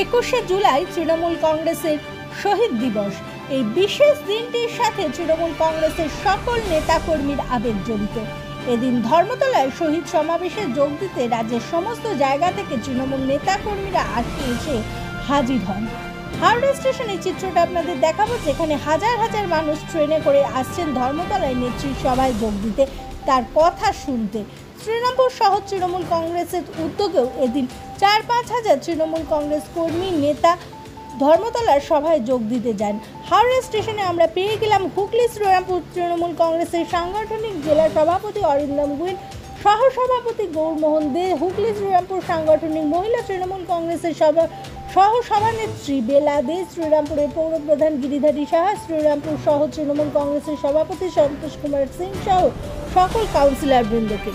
21শে জুলাই তৃণমূল কংগ্রেসের শহীদ দিবস। এই বিশেষ দিনটির সাথে তৃণমূল কংগ্রেসের সকল নেতাকর্মীর আবেগ জড়িত। এদিন ধর্মতলায় শহীদ সমাবেশে যোগ দিতে রাজ্যের সমস্ত জায়গা থেকে তৃণমূল নেতাকর্মীরা আজকে এসে হাজির হন। হাওড়া স্টেশনের চিত্রটা আপনাদের দেখাবো, যেখানে হাজার হাজার মানুষ ট্রেনে করে আসছেন ধর্মতলায় নেত্রীর সভায় যোগ দিতে, তার কথা শুনতে। শ্রীরামপুর শহর তৃণমূল কংগ্রেসের উদ্যোগেও এদিন 4-5 হাজার তৃণমূল কংগ্রেস কর্মী নেতা ধর্মতলার সভায় যোগ দিতে যান। হাওড়া স্টেশনে আমরা পেয়ে গেলাম হুগলি শ্রীরামপুর তৃণমূল কংগ্রেসের সাংগঠনিক জেলা সভাপতি অরিন্দম গুইন, সহসভাপতি গৌরমোহন দে, হুগলি শ্রীরামপুর সাংগঠনিক মহিলা তৃণমূল কংগ্রেসের সহসভানেত্রী বেলা দে, শ্রীরামপুরের পৌরপ্রধান গিরিধারী সাহা, শ্রীরামপুর শহর তৃণমূল কংগ্রেসের সভাপতি সন্তোষ কুমার সিং সহ সকল কাউন্সিলর বৃন্দকে।